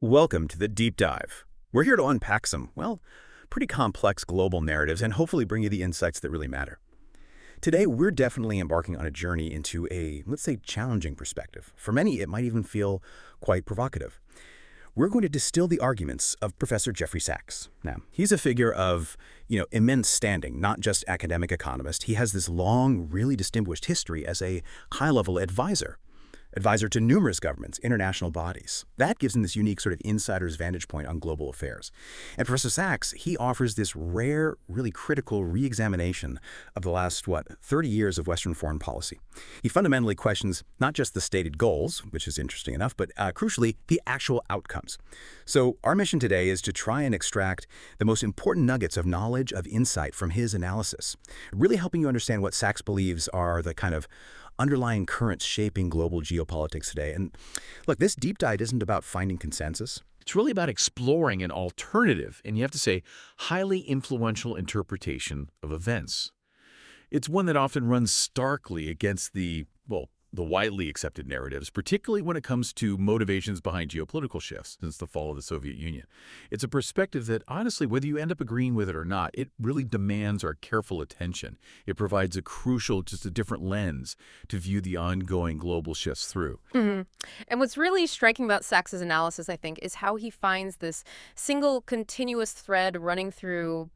Welcome to the Deep Dive. We're here to unpack some, pretty complex global narratives and hopefully bring you the insights that really matter. Today, we're definitely embarking on a journey into a, let's say, challenging perspective. For many, it might even feel quite provocative. We're going to distill the arguments of Professor Jeffrey Sachs. Now, he's a figure of, immense standing, not just academic economist. He has this long, really distinguished history as a high-level advisor to numerous governments, international bodies. That gives him this unique sort of insider's vantage point on global affairs. And Professor Sachs, he offers this rare, really critical re-examination of the last, 30 years of Western foreign policy. He fundamentally questions not just the stated goals, which is interesting enough, but crucially, the actual outcomes. So our mission today is to try and extract the most important nuggets of knowledge, of insight from his analysis, really helping you understand what Sachs believes are the kind of underlying currents shaping global geopolitics today. And look, this deep dive isn't about finding consensus. It's really about exploring an alternative, and you have to say, highly influential interpretation of events. It's one that often runs starkly against the widely accepted narratives, particularly when it comes to motivations behind geopolitical shifts since the fall of the Soviet Union. It's a perspective that, honestly, whether you end up agreeing with it or not, it really demands our careful attention. It provides a crucial, just a different lens to view the ongoing global shifts through. And what's really striking about Sachs's analysis, I think, is how he finds this single continuous thread running through,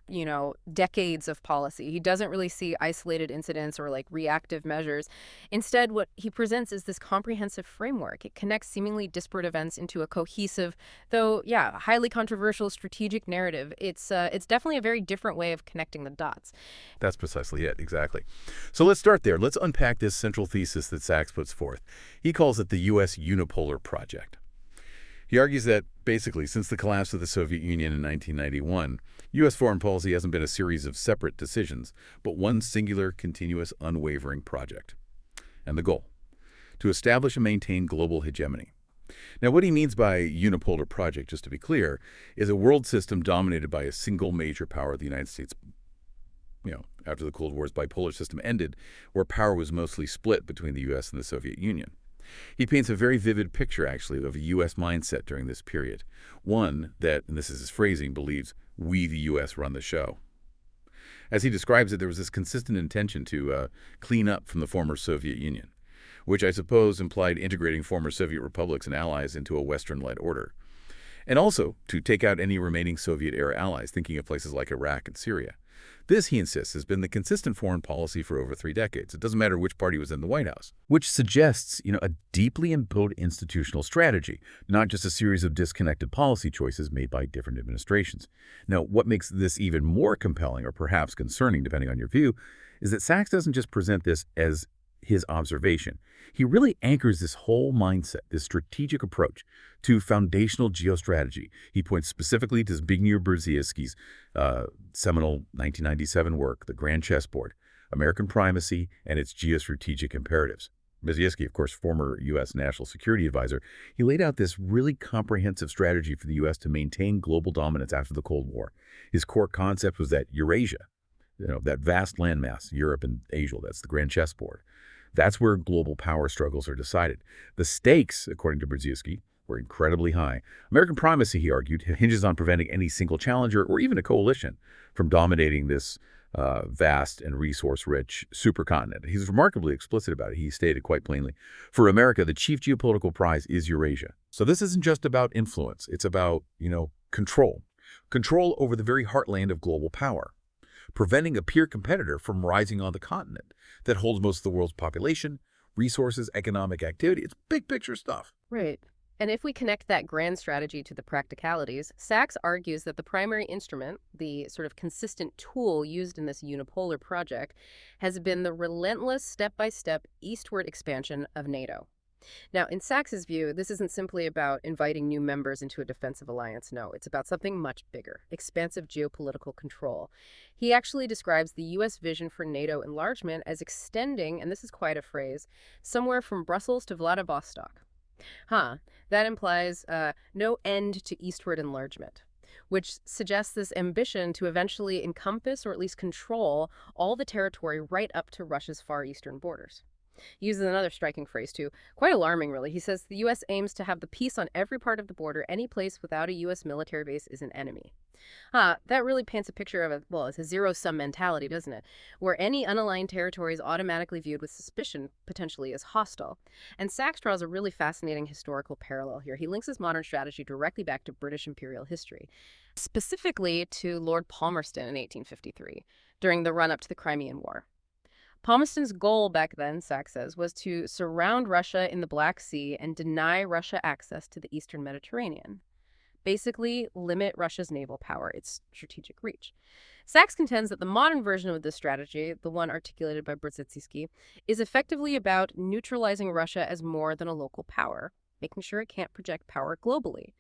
decades of policy. He doesn't really see isolated incidents or reactive measures. Instead, what he presents is this comprehensive framework. It connects seemingly disparate events into a cohesive, though, highly controversial strategic narrative. It's definitely a very different way of connecting the dots. That's precisely it, exactly. So let's start there. Let's unpack this central thesis that Sachs puts forth. He calls it the U.S. Unipolar Project. He argues that, basically, since the collapse of the Soviet Union in 1991, U.S. foreign policy hasn't been a series of separate decisions, but one singular, continuous, unwavering project. And the goal: to establish and maintain global hegemony. Now, what he means by unipolar project, just to be clear, is a world system dominated by a single major power, the United States. After the Cold War's bipolar system ended, where power was mostly split between the U.S. and the Soviet Union. He paints a very vivid picture, actually, of a U.S. mindset during this period. One that, and this is his phrasing, believes we, the U.S., run the show. As he describes it, there was this consistent intention to clean up from the former Soviet Union, which I suppose implied integrating former Soviet republics and allies into a Western-led order, and also to take out any remaining Soviet-era allies, thinking of places like Iraq and Syria. This, he insists, has been the consistent foreign policy for over 3 decades. It doesn't matter which party was in the White House, which suggests, a deeply imbued institutional strategy, not just a series of disconnected policy choices made by different administrations. Now, what makes this even more compelling, or perhaps concerning, depending on your view, is that Sachs doesn't just present this as his observation. He really anchors this whole mindset, this strategic approach, to foundational geostrategy. He points specifically to Zbigniew Brzezinski's seminal 1997 work, The Grand Chessboard, American Primacy and its Geostrategic Imperatives. Brzezinski, of course, former U.S. National Security Advisor, he laid out this really comprehensive strategy for the U.S. to maintain global dominance after the Cold War. His core concept was that Eurasia, that vast landmass, Europe and Asia, that's the Grand Chessboard. That's where global power struggles are decided. The stakes, according to Brzezinski, were incredibly high. American primacy, he argued, hinges on preventing any single challenger or even a coalition from dominating this vast and resource-rich supercontinent. He's remarkably explicit about it. He stated quite plainly, for America, the chief geopolitical prize is Eurasia. So this isn't just about influence. It's about, control. Control over the very heartland of global power, preventing a peer competitor from rising on the continent that holds most of the world's population, resources, economic activity. It's big picture stuff. Right. And if we connect that grand strategy to the practicalities, Sachs argues that the primary instrument, the sort of consistent tool used in this unipolar project, has been the relentless step-by-step eastward expansion of NATO. Now, in Sachs's view, this isn't simply about inviting new members into a defensive alliance. No, it's about something much bigger, expansive geopolitical control. He actually describes the U.S. vision for NATO enlargement as extending, and this is quite a phrase, somewhere from Brussels to Vladivostok. That implies no end to eastward enlargement, which suggests this ambition to eventually encompass or at least control all the territory right up to Russia's far eastern borders. He uses another striking phrase, too. Quite alarming, really. He says the U.S. aims to have the peace on every part of the border. Any place without a U.S. military base is an enemy. That really paints a picture of it's a zero-sum mentality, doesn't it? Where any unaligned territory is automatically viewed with suspicion, potentially as hostile. And Sachs draws a really fascinating historical parallel here. He links his modern strategy directly back to British imperial history, specifically to Lord Palmerston in 1853, during the run-up to the Crimean War. Palmerston's goal back then, Sachs says, was to surround Russia in the Black Sea and deny Russia access to the eastern Mediterranean. Basically, limit Russia's naval power, its strategic reach. Sachs contends that the modern version of this strategy, the one articulated by Brzezinski, is effectively about neutralizing Russia as more than a local power, making sure it can't project power globally.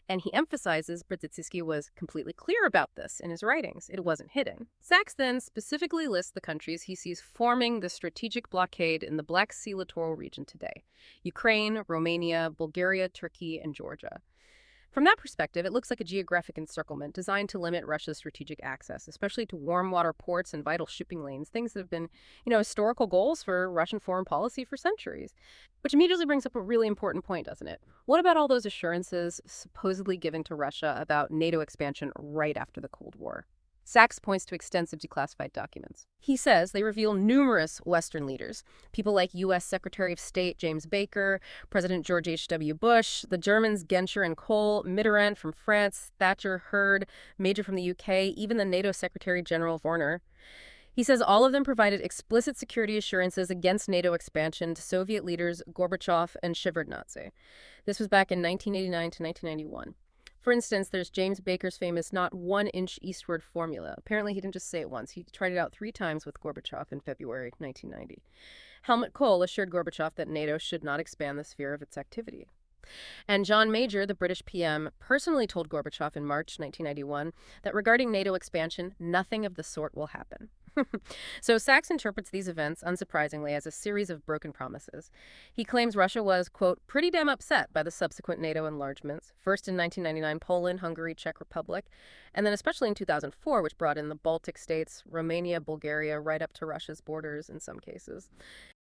And he emphasizes Brzezinski was completely clear about this in his writings. It wasn't hidden. Sachs then specifically lists the countries he sees forming the strategic blockade in the Black Sea littoral region today: Ukraine, Romania, Bulgaria, Turkey, and Georgia. From that perspective, it looks like a geographic encirclement designed to limit Russia's strategic access, especially to warm water ports and vital shipping lanes, things that have been, historical goals for Russian foreign policy for centuries. Which immediately brings up a really important point, doesn't it? What about all those assurances supposedly given to Russia about NATO expansion right after the Cold War? Sachs points to extensive declassified documents. He says they reveal numerous Western leaders, people like U.S. Secretary of State James Baker, President George H.W. Bush, the Germans Genscher and Kohl, Mitterrand from France, Thatcher, Hurd, Major from the U.K., even the NATO Secretary General Werner. He says all of them provided explicit security assurances against NATO expansion to Soviet leaders Gorbachev and Shevardnadze. This was back in 1989 to 1991. For instance, there's James Baker's famous not 1 inch eastward formula. Apparently, he didn't just say it once. He tried it out 3 times with Gorbachev in February 1990. Helmut Kohl assured Gorbachev that NATO should not expand the sphere of its activity. And John Major, the British PM, personally told Gorbachev in March 1991 that regarding NATO expansion, nothing of the sort will happen. So Sachs interprets these events, unsurprisingly, as a series of broken promises. He claims Russia was, quote, pretty damn upset by the subsequent NATO enlargements, first in 1999 Poland, Hungary, Czech Republic, and then especially in 2004, which brought in the Baltic states, Romania, Bulgaria, right up to Russia's borders in some cases.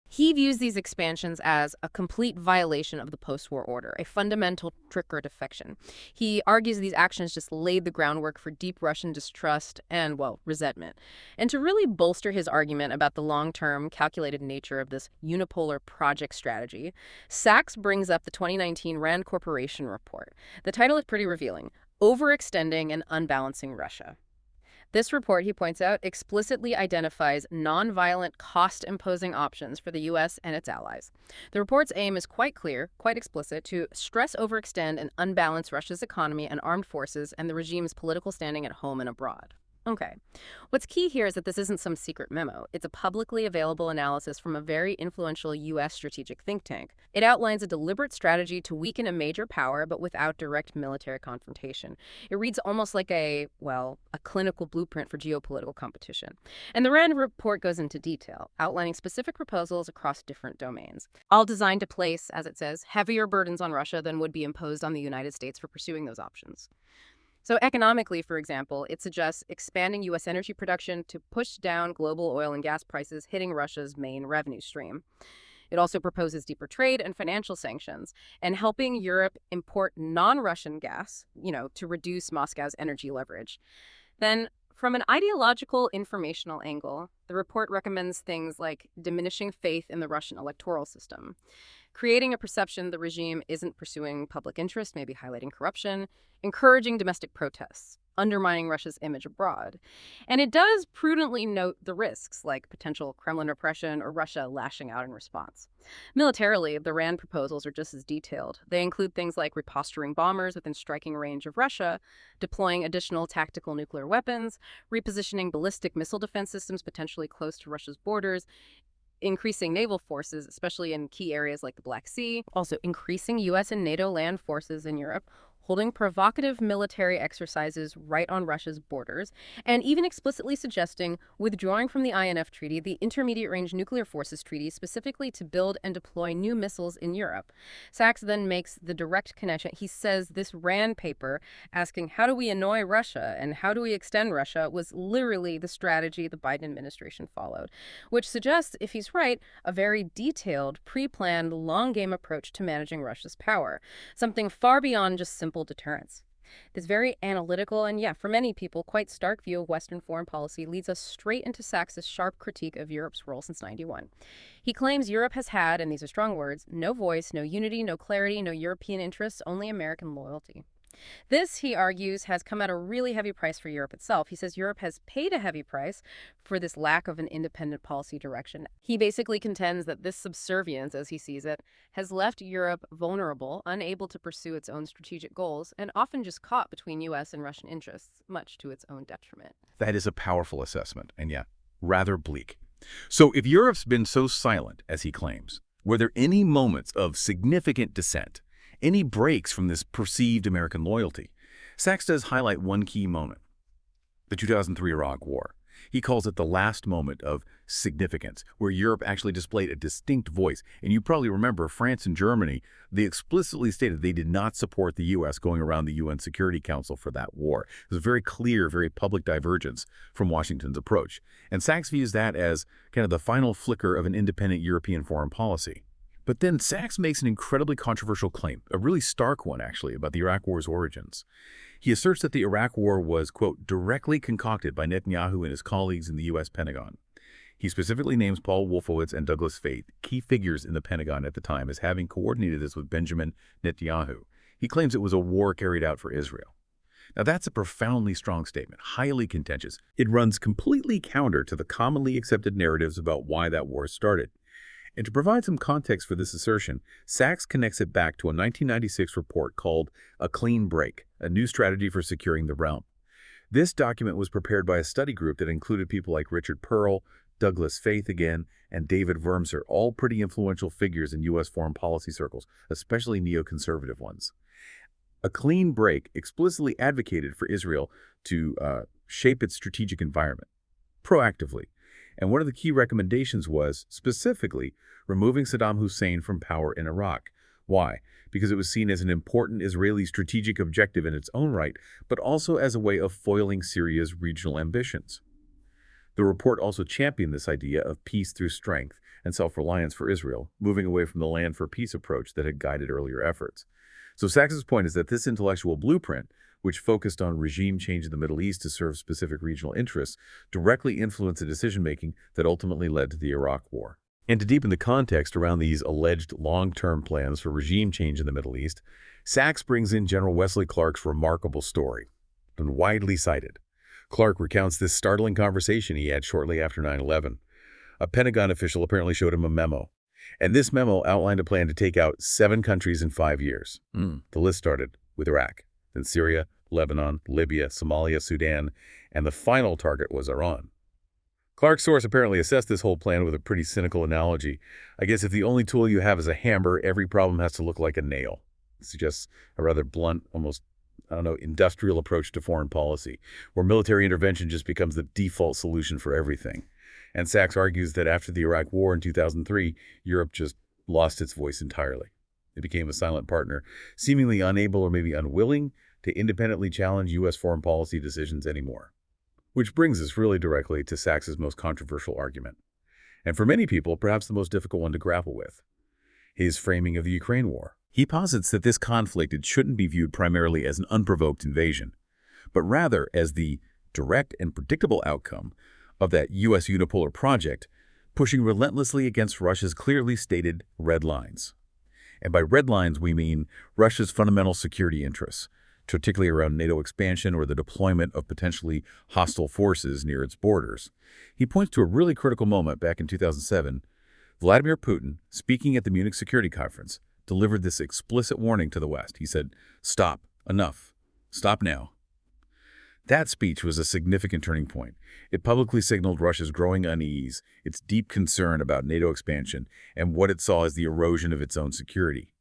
He views these expansions as a complete violation of the post-war order, a fundamental trick or defection. He argues these actions just laid the groundwork for deep Russian distrust and, resentment. And to really bolster his argument about the long-term, calculated nature of this Unipolar Project strategy, Sachs brings up the 2019 Rand Corporation report. The title is pretty revealing: Overextending and Unbalancing Russia. This report, he points out, explicitly identifies nonviolent, cost-imposing options for the U.S. and its allies. The report's aim is quite clear, quite explicit, to stress overextend and unbalance Russia's economy and armed forces and the regime's political standing at home and abroad. Okay. What's key here is that this isn't some secret memo. It's a publicly available analysis from a very influential U.S. strategic think tank. It outlines a deliberate strategy to weaken a major power, but without direct military confrontation. It reads almost like a clinical blueprint for geopolitical competition. And the Rand report goes into detail, outlining specific proposals across different domains, all designed to place, as it says, heavier burdens on Russia than would be imposed on the United States for pursuing those options. So economically, for example, it suggests expanding U.S. energy production to push down global oil and gas prices, hitting Russia's main revenue stream. It also proposes deeper trade and financial sanctions and helping Europe import non-Russian gas, to reduce Moscow's energy leverage. Then, from an ideological informational angle, the report recommends things like diminishing faith in the Russian electoral system, creating a perception the regime isn't pursuing public interest, maybe highlighting corruption, encouraging domestic protests, undermining Russia's image abroad. And it does prudently note the risks, like potential Kremlin repression or Russia lashing out in response. Militarily, the Rand proposals are just as detailed. They include things like reposturing bombers within striking range of Russia, deploying additional tactical nuclear weapons, repositioning ballistic missile defense systems potentially close to Russia's borders, increasing naval forces, especially in key areas like the Black Sea, also increasing U.S. and NATO land forces in Europe, holding provocative military exercises right on Russia's borders, and even explicitly suggesting withdrawing from the INF Treaty, the Intermediate Range Nuclear Forces Treaty, specifically to build and deploy new missiles in Europe. Sachs then makes the direct connection. He says this RAND paper asking, how do we annoy Russia and how do we extend Russia, was literally the strategy the Biden administration followed, which suggests, if he's right, a very detailed, pre-planned, long-game approach to managing Russia's power, something far beyond just simple deterrence. This very analytical and, yeah, for many people, quite stark view of Western foreign policy leads us straight into Sachs's sharp critique of Europe's role since '91. He claims Europe has had, and these are strong words, no voice, no unity, no clarity, no European interests, only American loyalty. This, he argues, has come at a really heavy price for Europe itself. He says Europe has paid a heavy price for this lack of an independent policy direction. He basically contends that this subservience, as he sees it, has left Europe vulnerable, unable to pursue its own strategic goals, and often just caught between U.S. and Russian interests, much to its own detriment. That is a powerful assessment, and yeah, rather bleak. So if Europe's been so silent, as he claims, were there any moments of significant dissent? Any breaks from this perceived American loyalty? Sachs does highlight one key moment, the 2003 Iraq War. He calls it the last moment of significance, where Europe actually displayed a distinct voice. And you probably remember France and Germany, they explicitly stated they did not support the U.S. going around the UN Security Council for that war. It was a very clear, very public divergence from Washington's approach. And Sachs views that as kind of the final flicker of an independent European foreign policy. But then Sachs makes an incredibly controversial claim, a really stark one actually, about the Iraq War's origins. He asserts that the Iraq War was, quote, directly concocted by Netanyahu and his colleagues in the U.S. Pentagon. He specifically names Paul Wolfowitz and Douglas Feith, key figures in the Pentagon at the time, as having coordinated this with Benjamin Netanyahu. He claims it was a war carried out for Israel. Now that's a profoundly strong statement, highly contentious. It runs completely counter to the commonly accepted narratives about why that war started. And to provide some context for this assertion, Sachs connects it back to a 1996 report called A Clean Break, a new strategy for securing the realm. This document was prepared by a study group that included people like Richard Pearl, Douglas Feith again, and David Wurmser, all pretty influential figures in U.S. foreign policy circles, especially neoconservative ones. A Clean Break explicitly advocated for Israel to shape its strategic environment proactively. And one of the key recommendations was, specifically, removing Saddam Hussein from power in Iraq. Why? Because it was seen as an important Israeli strategic objective in its own right, but also as a way of foiling Syria's regional ambitions. The report also championed this idea of peace through strength and self-reliance for Israel, moving away from the land for peace approach that had guided earlier efforts. So Sachs's point is that this intellectual blueprint, which focused on regime change in the Middle East to serve specific regional interests, directly influenced the decision-making that ultimately led to the Iraq War. And to deepen the context around these alleged long-term plans for regime change in the Middle East, Sachs brings in General Wesley Clark's remarkable story, and widely cited. Clark recounts this startling conversation he had shortly after 9/11. A Pentagon official apparently showed him a memo, and this memo outlined a plan to take out 7 countries in 5 years. The list started with Iraq, then Syria, Lebanon, Libya, Somalia, Sudan, and the final target was Iran. Clark's source apparently assessed this whole plan with a pretty cynical analogy. I guess if the only tool you have is a hammer, every problem has to look like a nail. It suggests a rather blunt, almost, industrial approach to foreign policy, where military intervention just becomes the default solution for everything. And Sachs argues that after the Iraq War in 2003, Europe just lost its voice entirely. It became a silent partner, seemingly unable or maybe unwilling to independently challenge U.S. foreign policy decisions anymore. Which brings us really directly to Sachs's most controversial argument, and for many people, perhaps the most difficult one to grapple with, his framing of the Ukraine war. He posits that this conflict shouldn't be viewed primarily as an unprovoked invasion, but rather as the direct and predictable outcome of that U.S. Unipolar Project pushing relentlessly against Russia's clearly stated red lines. And by red lines, we mean Russia's fundamental security interests, particularly around NATO expansion or the deployment of potentially hostile forces near its borders. He points to a really critical moment back in 2007. Vladimir Putin, speaking at the Munich Security Conference, delivered this explicit warning to the West. He said, "Stop, enough, stop now." That speech was a significant turning point. It publicly signaled Russia's growing unease, its deep concern about NATO expansion, and what it saw as the erosion of its own security.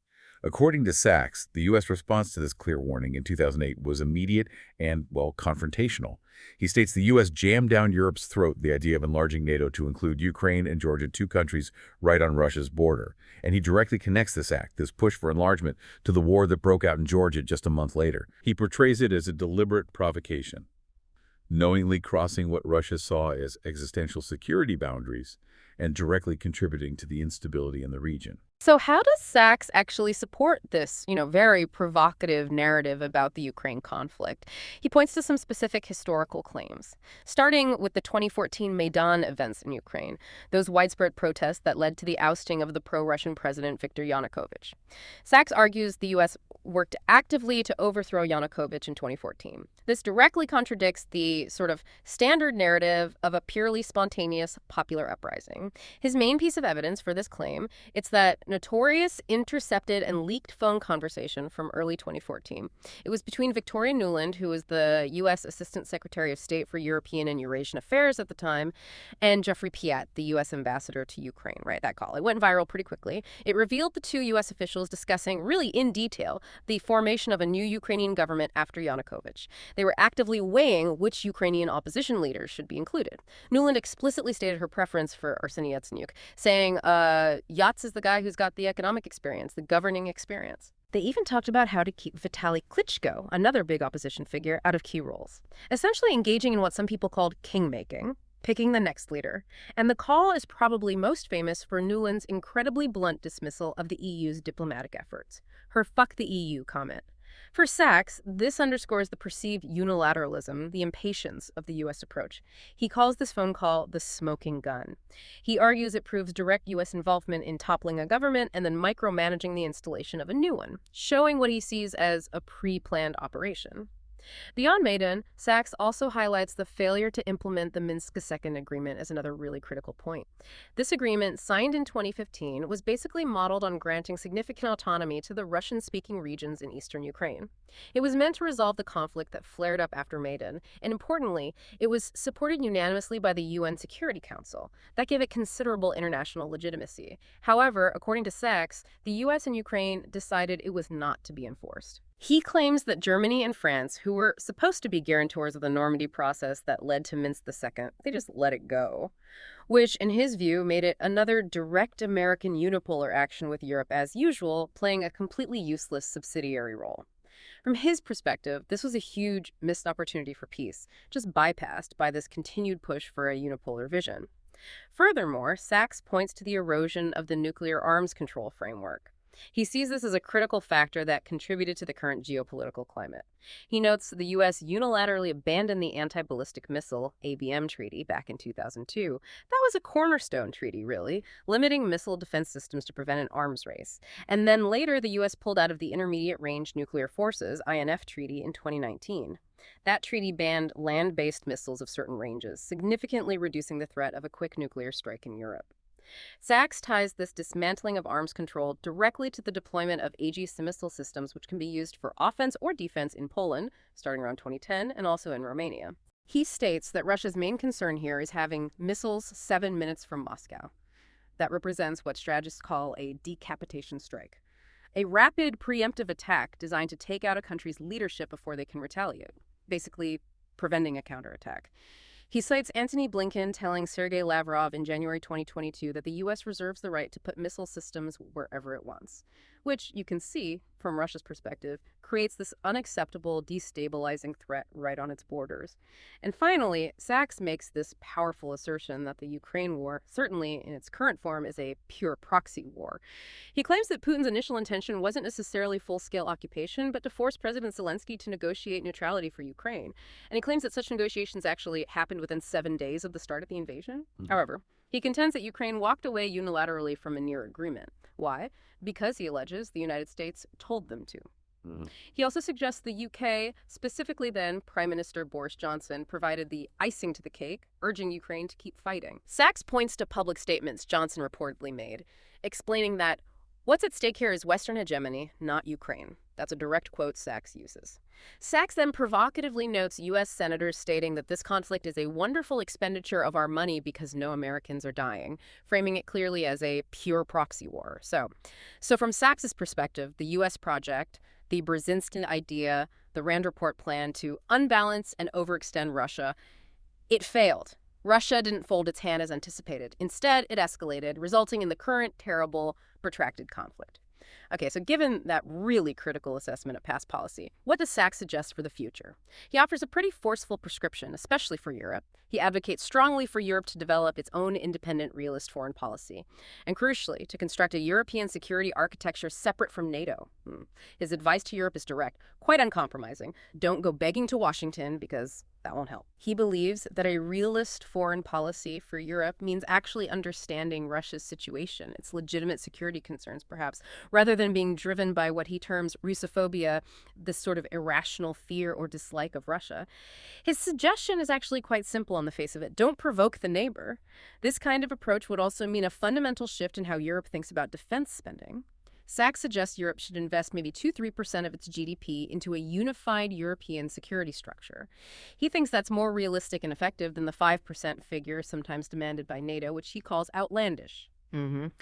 According to Sachs, the U.S. response to this clear warning in 2008 was immediate and, well, confrontational. He states the U.S. jammed down Europe's throat the idea of enlarging NATO to include Ukraine and Georgia, two countries right on Russia's border. And he directly connects this act, this push for enlargement, to the war that broke out in Georgia just a month later. He portrays it as a deliberate provocation, knowingly crossing what Russia saw as existential security boundaries and directly contributing to the instability in the region. So how does Sachs actually support this, very provocative narrative about the Ukraine conflict? He points to some specific historical claims, starting with the 2014 Maidan events in Ukraine, those widespread protests that led to the ousting of the pro-Russian president Viktor Yanukovych. Sachs argues the U.S. worked actively to overthrow Yanukovych in 2014. This directly contradicts the sort of standard narrative of a purely spontaneous popular uprising. His main piece of evidence for this claim, it's that notorious intercepted and leaked phone conversation from early 2014. It was between Victoria Nuland, who was the U.S. Assistant Secretary of State for European and Eurasian Affairs at the time, and Jeffrey Sachs, the U.S. ambassador to Ukraine, right? That call. It went viral pretty quickly. It revealed the two U.S. officials discussing, really in detail, the formation of a new Ukrainian government after Yanukovych. They were actively weighing which Ukrainian opposition leaders should be included. Nuland explicitly stated her preference for Arseniy Yatsenyuk, saying, Yats is the guy who's got the economic experience, the governing experience. They even talked about how to keep Vitaly Klitschko, another big opposition figure, out of key roles, essentially engaging in what some people called king-making, picking the next leader. And the call is probably most famous for Nuland's incredibly blunt dismissal of the EU's diplomatic efforts, her "fuck the EU" comment. For Sachs, this underscores the perceived unilateralism, the impatience of the U.S. approach. He calls this phone call the smoking gun. He argues it proves direct U.S. involvement in toppling a government and then micromanaging the installation of a new one, showing what he sees as a pre-planned operation. Beyond Maidan, Sachs also highlights the failure to implement the Minsk II agreement as another really critical point. This agreement, signed in 2015, was basically modeled on granting significant autonomy to the Russian-speaking regions in eastern Ukraine. It was meant to resolve the conflict that flared up after Maidan, and importantly, it was supported unanimously by the UN Security Council. That gave it considerable international legitimacy. However, according to Sachs, the US and Ukraine decided it was not to be enforced. He claims that Germany and France, who were supposed to be guarantors of the Normandy process that led to Minsk II, they just let it go, which, in his view, made it another direct American unipolar action with Europe as usual, playing a completely useless subsidiary role. From his perspective, this was a huge missed opportunity for peace, just bypassed by this continued push for a unipolar vision. Furthermore, Sachs points to the erosion of the nuclear arms control framework. He sees this as a critical factor that contributed to the current geopolitical climate. He notes the U.S. unilaterally abandoned the Anti-Ballistic Missile (ABM) treaty back in 2002. That was a cornerstone treaty, really, limiting missile defense systems to prevent an arms race. And then later, the U.S. pulled out of the Intermediate Range Nuclear Forces (INF) treaty in 2019. That treaty banned land-based missiles of certain ranges, significantly reducing the threat of a quick nuclear strike in Europe. Sachs ties this dismantling of arms control directly to the deployment of Aegis missile systems, which can be used for offense or defense in Poland, starting around 2010, and also in Romania. He states that Russia's main concern here is having missiles 7 minutes from Moscow. That represents what strategists call a decapitation strike, a rapid preemptive attack designed to take out a country's leadership before they can retaliate, basically preventing a counterattack. He cites Antony Blinken telling Sergei Lavrov in January 2022 that the U.S. reserves the right to put missile systems wherever it wants, which you can see, from Russia's perspective, creates this unacceptable, destabilizing threat right on its borders. And finally, Sachs makes this powerful assertion that the Ukraine war, certainly in its current form, is a pure proxy war. He claims that Putin's initial intention wasn't necessarily full-scale occupation, but to force President Zelensky to negotiate neutrality for Ukraine. And he claims that such negotiations actually happened within 7 days of the start of the invasion. However, he contends that Ukraine walked away unilaterally from a near agreement. Why? Because, he alleges, the United States told them to. He also suggests the UK, specifically then Prime Minister Boris Johnson, provided the icing to the cake, urging Ukraine to keep fighting. Sachs points to public statements Johnson reportedly made, explaining that what's at stake here is Western hegemony, not Ukraine. That's a direct quote Sachs uses. Sachs then provocatively notes U.S. senators stating that this conflict is a wonderful expenditure of our money because no Americans are dying, framing it clearly as a pure proxy war. So from Sachs's perspective, the U.S. project, the Brzezinski idea, the Rand Report plan to unbalance and overextend Russia, it failed. Russia didn't fold its hand as anticipated. Instead, it escalated, resulting in the current terrible, protracted conflict. Okay, so given that really critical assessment of past policy, what does Sachs suggest for the future? He offers a pretty forceful prescription, especially for Europe. He advocates strongly for Europe to develop its own independent, realist foreign policy, and crucially, to construct a European security architecture separate from NATO. His advice to Europe is direct, quite uncompromising. Don't go begging to Washington because that won't help. He believes that a realist foreign policy for Europe means actually understanding Russia's situation, its legitimate security concerns perhaps, rather than being driven by what he terms Russophobia, this sort of irrational fear or dislike of Russia. His suggestion is actually quite simple on the face of it. Don't provoke the neighbor. This kind of approach would also mean a fundamental shift in how Europe thinks about defense spending. Sachs suggests Europe should invest maybe 2–3% of its GDP into a unified European security structure. He thinks that's more realistic and effective than the 5% figure sometimes demanded by NATO, which he calls outlandish. And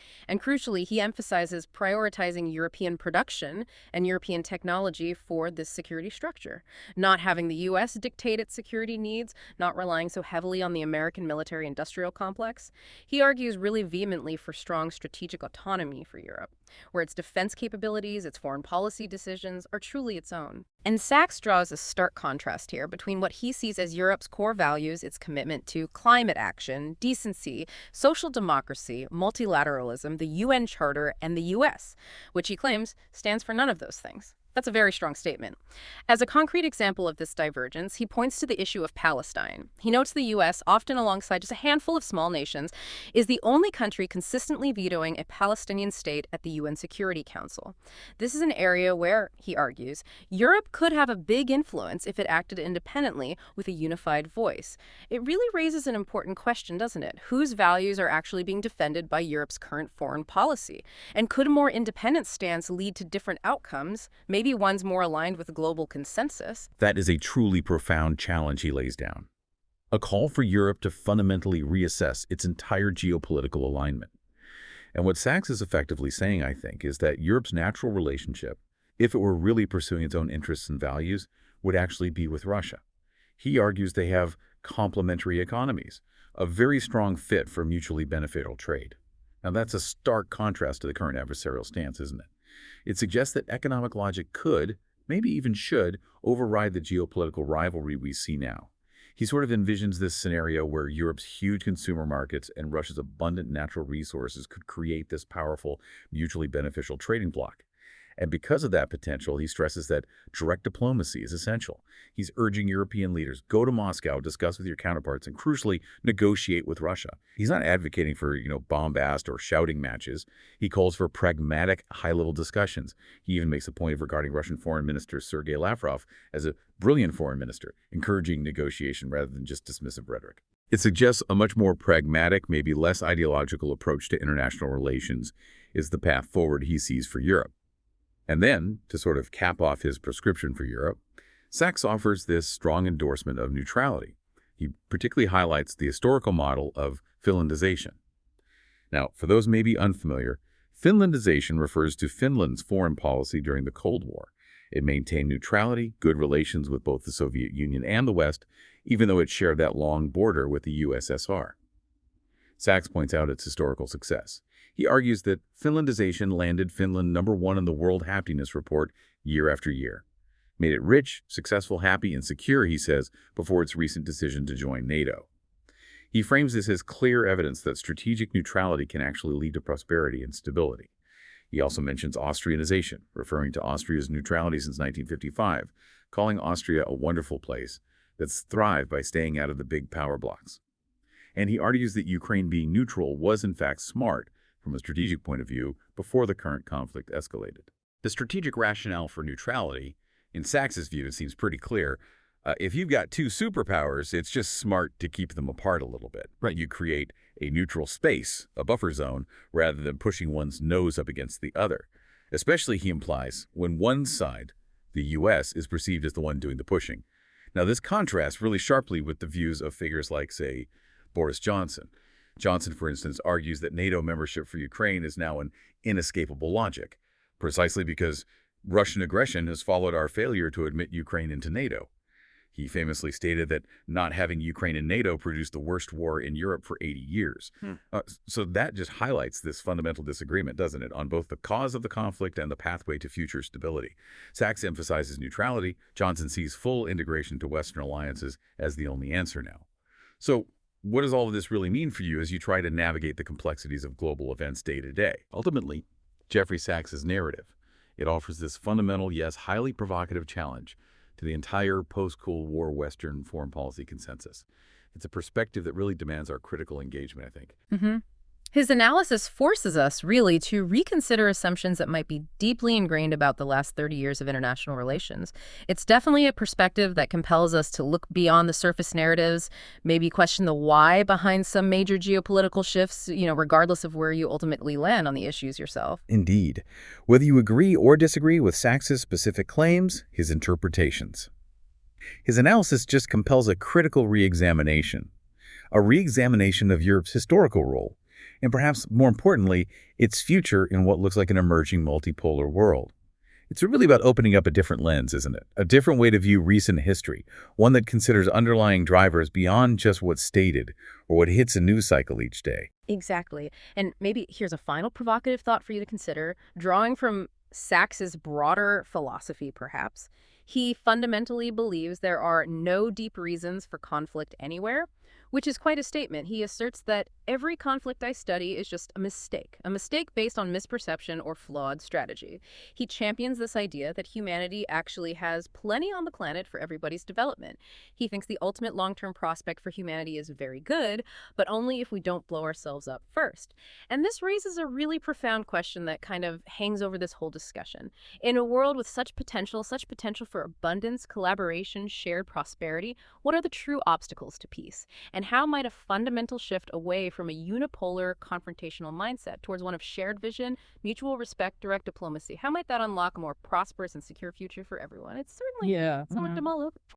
crucially, he emphasizes prioritizing European production and European technology for this security structure, not having the U.S. dictate its security needs, not relying so heavily on the American military-industrial complex. He argues really vehemently for strong strategic autonomy for Europe, where its defense capabilities, its foreign policy decisions are truly its own. And Sachs draws a stark contrast here between what he sees as Europe's core values, its commitment to climate action, decency, social democracy, multilateralism, the UN Charter, and the U.S., which he claims stands for none of those things. That's a very strong statement. As a concrete example of this divergence, he points to the issue of Palestine. He notes the U.S., often alongside just a handful of small nations, is the only country consistently vetoing a Palestinian state at the UN Security Council. This is an area where, he argues, Europe could have a big influence if it acted independently with a unified voice. It really raises an important question, doesn't it? Whose values are actually being defended by Europe's current foreign policy? And could a more independent stance lead to different outcomes, maybe one's more aligned with global consensus? That is a truly profound challenge he lays down. A call for Europe to fundamentally reassess its entire geopolitical alignment. And what Sachs is effectively saying, I think, is that Europe's natural relationship, if it were really pursuing its own interests and values, would actually be with Russia. He argues they have complementary economies, a very strong fit for mutually beneficial trade. Now that's a stark contrast to the current adversarial stance, isn't it? It suggests that economic logic could, maybe even should, override the geopolitical rivalry we see now. He sort of envisions this scenario where Europe's huge consumer markets and Russia's abundant natural resources could create this powerful, mutually beneficial trading bloc. And because of that potential, he stresses that direct diplomacy is essential. He's urging European leaders, go to Moscow, discuss with your counterparts, and crucially, negotiate with Russia. He's not advocating for, bombast or shouting matches. He calls for pragmatic, high-level discussions. He even makes a point of regarding Russian Foreign Minister Sergei Lavrov as a brilliant foreign minister, encouraging negotiation rather than just dismissive rhetoric. It suggests a much more pragmatic, maybe less ideological approach to international relations is the path forward he sees for Europe. And then, to sort of cap off his prescription for Europe, Sachs offers this strong endorsement of neutrality. He particularly highlights the historical model of Finlandization. Now, for those maybe unfamiliar, Finlandization refers to Finland's foreign policy during the Cold War. It maintained neutrality, good relations with both the Soviet Union and the West, even though it shared that long border with the USSR. Sachs points out its historical success. He argues that Finlandization landed Finland #1 in the World Happiness Report year after year. Made it rich, successful, happy, and secure, he says, before its recent decision to join NATO. He frames this as clear evidence that strategic neutrality can actually lead to prosperity and stability. He also mentions Austrianization, referring to Austria's neutrality since 1955, calling Austria a wonderful place that's thrived by staying out of the big power blocs. And he argues that Ukraine being neutral was in fact smart from a strategic point of view before the current conflict escalated. The strategic rationale for neutrality, in Sachs's view, it seems pretty clear. If you've got two superpowers, it's just smart to keep them apart a little bit. Right. You create a neutral space, a buffer zone, rather than pushing one's nose up against the other. especially, he implies, when one side, the U.S., is perceived as the one doing the pushing. Now, this contrasts really sharply with the views of figures like, say, Boris Johnson. Johnson, for instance, argues that NATO membership for Ukraine is now an inescapable logic, precisely because Russian aggression has followed our failure to admit Ukraine into NATO. He famously stated that not having Ukraine in NATO produced the worst war in Europe for 80 years. So that just highlights this fundamental disagreement, doesn't it, on both the cause of the conflict and the pathway to future stability. Sachs emphasizes neutrality. Johnson sees full integration to Western alliances as the only answer now. So what does all of this really mean for you as you try to navigate the complexities of global events day to day? Ultimately, Jeffrey Sachs's narrative, it offers this fundamental, yes, highly provocative challenge to the entire post-Cold War Western foreign policy consensus. It's a perspective that really demands our critical engagement, I think. His analysis forces us, really, to reconsider assumptions that might be deeply ingrained about the last 30 years of international relations. It's definitely a perspective that compels us to look beyond the surface narratives, maybe question the why behind some major geopolitical shifts, regardless of where you ultimately land on the issues yourself. Indeed. Whether you agree or disagree with Sachs's specific claims, his interpretations. His analysis just compels a critical re-examination of Europe's historical role, and perhaps more importantly, its future in what looks like an emerging multipolar world. It's really about opening up a different lens, isn't it? A different way to view recent history, one that considers underlying drivers beyond just what's stated or what hits a news cycle each day. Exactly. And maybe here's a final provocative thought for you to consider. Drawing from Sachs's broader philosophy, perhaps, he fundamentally believes there are no deep reasons for conflict anywhere, which is quite a statement. He asserts that every conflict I study is just a mistake based on misperception or flawed strategy. He champions this idea that humanity actually has plenty on the planet for everybody's development. He thinks the ultimate long-term prospect for humanity is very good, but only if we don't blow ourselves up first. And this raises a really profound question that kind of hangs over this whole discussion. In a world with such potential for abundance, collaboration, shared prosperity, what are the true obstacles to peace? And how might a fundamental shift away from a unipolar confrontational mindset towards one of shared vision, mutual respect, direct diplomacy, how might that unlock a more prosperous and secure future for everyone? It's certainly something to mull over.